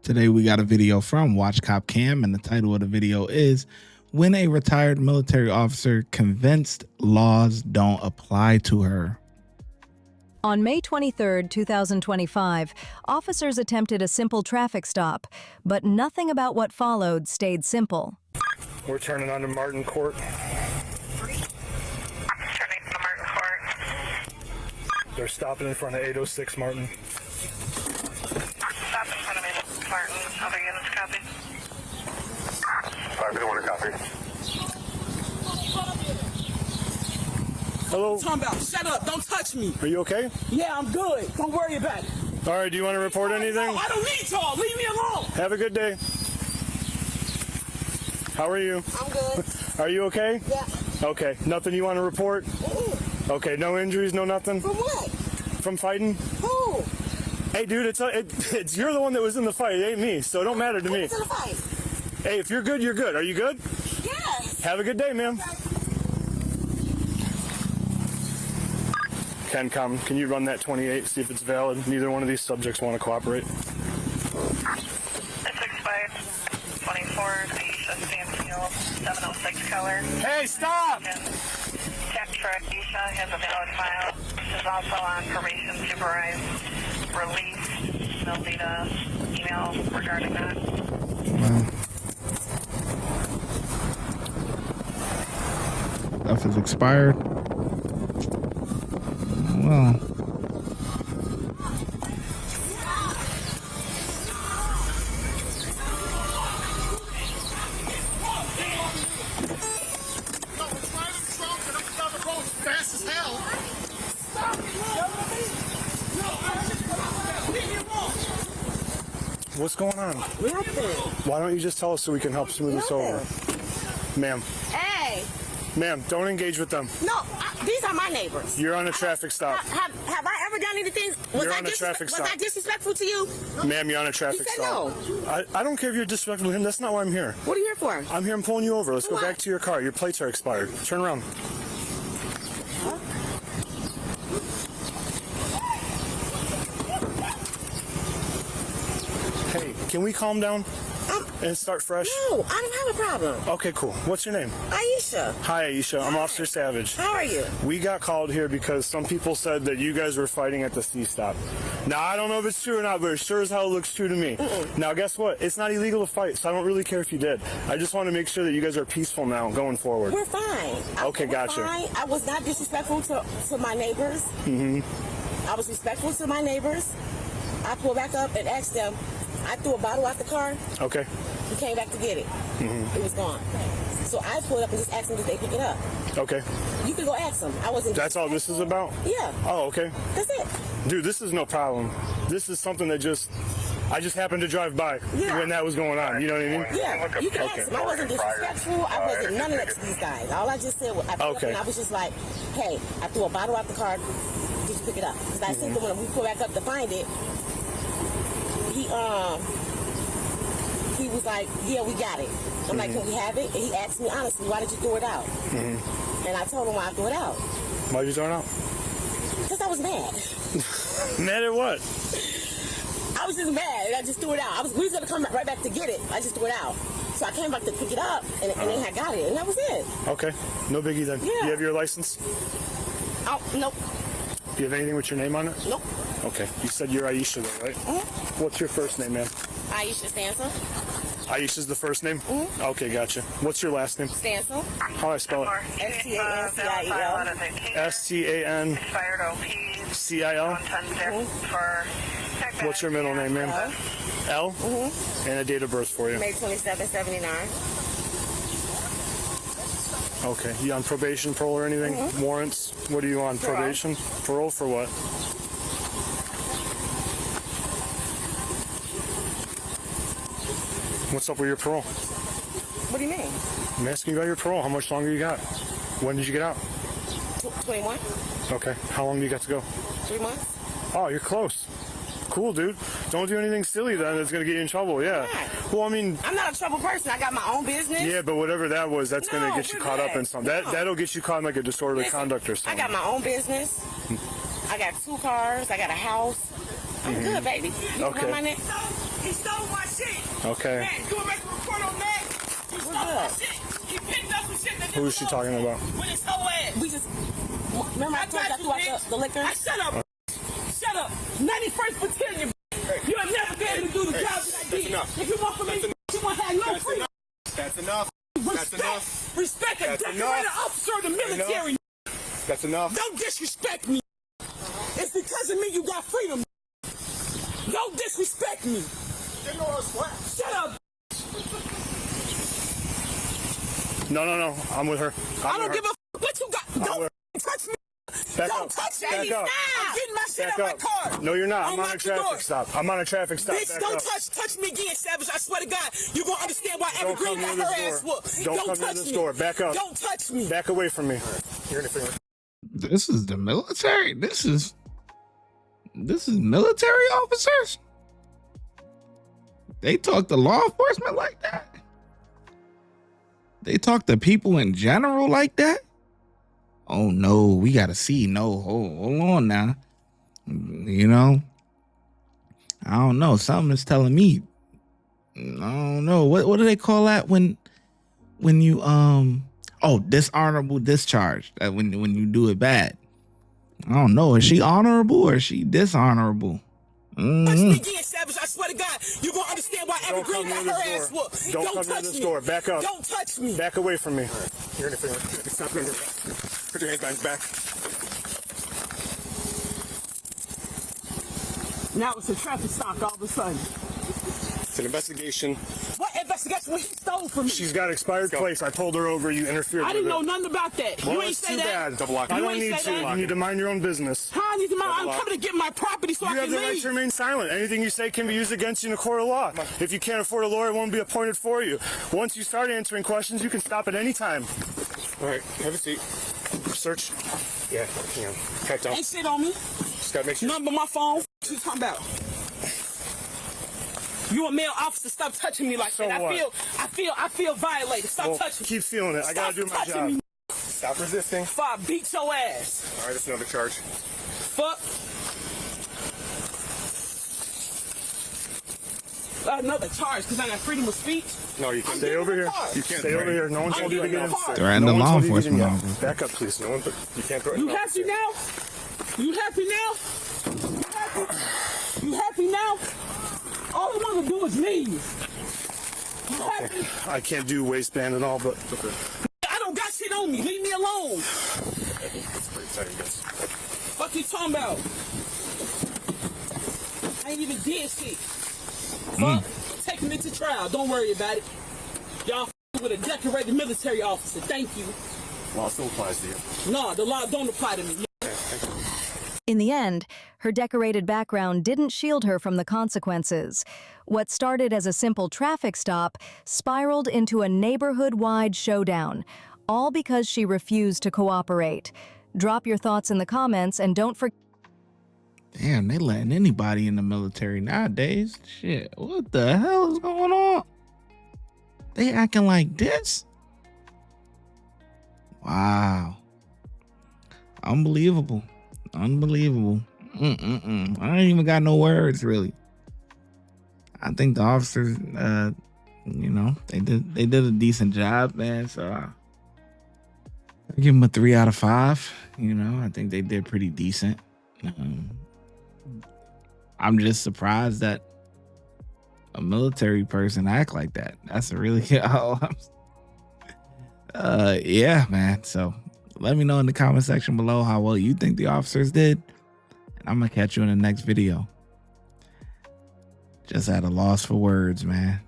Today we got a video from Watch Cop Cam, and the title of the video is When a Retired Military Officer Convinced Laws Don't Apply to Her. On May 23, 2025, officers attempted a simple traffic stop, but nothing about what followed stayed simple. We're turning onto Martin Court. Turning to Martin Court. They're stopping in front of 806 Martin. Stop in front of me, Martin. Other units copy. 5-1 copy. Hello. Talking about, shut up, don't touch me. Are you okay? Yeah, I'm good. Don't worry about it. All right, do you want to report anything? No, I don't need y'all. Leave me alone. Have a good day. How are you? I'm good. Are you okay? Yeah. Okay, nothing you want to report? Okay, no injuries, no nothing? For what? From fighting? Who? Hey, dude, it's you're the one that was in the fight. It ain't me, so it don't matter to me. Who's in the fight? Hey, if you're good, you're good. Are you good? Yes. Have a good day, ma'am. CANCOM, can you run that 28, see if it's valid? Neither one of these subjects want to cooperate. It's expired. 24, Aisha Stanfield, 706 color. Hey, stop! Check for Aisha has a valid file. Is also on probation supervised release. They'll need a email regarding that. Stuff is expired. Well, Fast as hell. What's going on? Nothing. Why don't you just tell us so we can help smooth this over? Ma'am, Hey. ma'am, don't engage with them. No, these are my neighbors. You're on a traffic stop. Have I ever done anything? You're on a traffic stop. Was I disrespectful to you? Ma'am, you're on a traffic You said stop. no. I don't care if you're disrespectful to him. That's not why I'm here. What are you here for? I'm here. I'm pulling you over. Let's go What? back to your car. Your plates are expired. Turn around. Hey, can we calm down and start fresh? No, I don't have a problem. Okay, cool. What's your name? Aisha. Hi, Aisha. I'm Officer Savage. How are you? We got called here because some people said that you guys were fighting at the C-stop. Now, I don't know if it's true or not, but it sure as hell looks true to me. Now, guess what? It's not illegal to fight, so I don't really care if you did. I just want to make sure that you guys are peaceful now going forward. We're fine. Okay, We're gotcha. Fine. I was not disrespectful to my neighbors. I was respectful to my neighbors. I pulled back up and asked them. I threw a bottle out the car. Okay. He came back to get it. It was gone. So I pulled up and just asked them, did they pick it up? Okay. You can go ask them. I wasn't. That's all this is about? Yeah. Oh, okay. That's it. Dude, this is no problem. This is something that I just happened to drive by when that was going on. You know what I mean? Yeah. You can Okay. ask them. I wasn't disrespectful. I wasn't none of that to these guys. All I just said was, I pulled up and I was just like, hey, I threw a bottle out the car. Did you pick it up? Because I think that when we pulled back up to find it, he was like, yeah, we got it. I'm like, can we have it? And he asked me honestly, why did you throw it out? And I told him why I threw it out. Why'd you throw it out? Because I was mad. Mad at what? I was just mad, and I just threw it out. We was gonna come right back to get it. I just threw it out. So I came back to pick it up, and then I got it, and that was it. Okay. No biggie then. Yeah. You have your license? Oh, nope, Do you have anything with your name on it? nope. Okay. You said you're Aisha though, right? What's your first name, man? Aisha Stansel. Aisha's the first name? Okay, gotcha. What's your last name? Stansel. How do I spell it? S-T-A-N-C-I-E-L. S-T-A-N-C-I-L. Expired OP. 110 for. What's your middle name, ma'am? L? And a date of birth for you. May 2779. Okay. You on probation, parole, or anything? Warrants? What are you on? Parole. Probation? Parole for what? What's up with your parole? What do you mean? I'm asking you about your parole. How much longer you got? When did you get out? 21? Okay. How long do you got to go? 3 months? Oh, you're close. Cool, dude. Don't do anything silly then that's going to get you in trouble. Yeah. Why? Well, I mean, I'm not a trouble person. I got my own business. yeah, but whatever that was, that's going to No, get you we're caught up good. in something. No. That'll get you caught in like a disorderly Listen, conduct or I something. got my own business. I got 2 cars. I got a house. I'm good, baby. You Okay. want my neck? He stole my shit. Okay. Man, you want to make a report on that? You stole my shit. He picked up some shit that Who is she talking about? With his whole ass. We just remember I told you about the liquor. I shut up. Shut up. 91st Battalion. You'll never be able to do the job that I did. If you want from me, you want to have no freedom. That's enough. Respect. Respect a decorated officer of the military. That's enough. Don't disrespect me. It's because of me you got freedom. Don't disrespect me. Shut up. No. I'm with her. I don't give a what you got. Don't touch me. Don't touch me. I'm getting my shit out my car. No, you're not. I'm on a Unlock the door. traffic stop. I'm on a traffic stop. Bitch, don't touch me again, Savage. I swear to God, you're going to understand why Don't Evergreen come got near her this ass door. whooped. Don't come near touch this me. door. Back up. Don't touch me. Back away from me. This is the military. This is military officers. They talk to law enforcement like that. They talk to people in general like that. Oh no, we gotta see. No, hold on now. You know, I don't know. Something is telling me. I don't know. What do they call that when you dishonorable discharge? When you do it bad. I don't know. Is she honorable or is she dishonorable? Touch me again, Savage. I swear to God, you're going to understand why Don't Evergreen come got near her this ass door. whooped. Don't come near touch this me. door. Back up. Don't touch me. Back away from me. You're interfering. Stop. Put your hands behind your back. Now it's a traffic stop all of a sudden. It's an investigation. What investigation? What he stole from me? She's got expired plates. I pulled her over. You interfered I with didn't it. know nothing about that. Well, You ain't it's say too that. bad. You I don't ain't need say to. that. You need to mind your own business. How I need to mind? I'm coming to get my property so You I have can the right leave. to remain silent. Anything you say can be used against you in a court of law. If you can't afford a lawyer, it won't be appointed for you. Once you start answering questions, you can stop at any time. All right, have a seat. Search. Yeah, hang on. Pat down. Ain't shit on me. Just gotta make sure. Number my phone. What you talking about? You a male officer, stop touching me like So that. what? I feel violated. Stop Well, touching me. keep feeling it. I gotta do my touching job. me. Stop resisting. Before I beat your ass. All right, that's another charge. Fuck. Another charge because I got freedom of speech. No, you can't. Stay over here. You can't. Stay over here. No one told you to get in. Threaten the law enforcement officer. Back up, please. No one. You can't threaten. You happy now? You happy now? You happy? You happy now? All I want to do is leave. You happy? I can't do waistband and all, but it's okay. I don't got shit on me. Leave me alone. It's pretty exciting, guys. What you talking about? I ain't even did shit. Fuck. Take me to trial. Don't worry about it. Y'all with a decorated military officer. Thank you. Law still applies to you. No, the law don't apply to me. In the end, her decorated background didn't shield her from the consequences. What started as a simple traffic stop spiraled into a neighborhood-wide showdown, all because she refused to cooperate. Drop your thoughts in the comments and don't forget. Damn, they letting anybody in the military nowadays. Shit, what the hell is going on? They acting like this? Wow. Unbelievable. Unbelievable. I ain't even got no words, really. I think the officers, you know, they did a decent job, man. So I give them a 3 out of 5. You know, I think they did pretty decent. I'm just surprised that a military person act like that. That's really yeah, man. So let me know in the comment section below how well you think the officers did, and I'm gonna catch you in the next video. Just at a loss for words, man.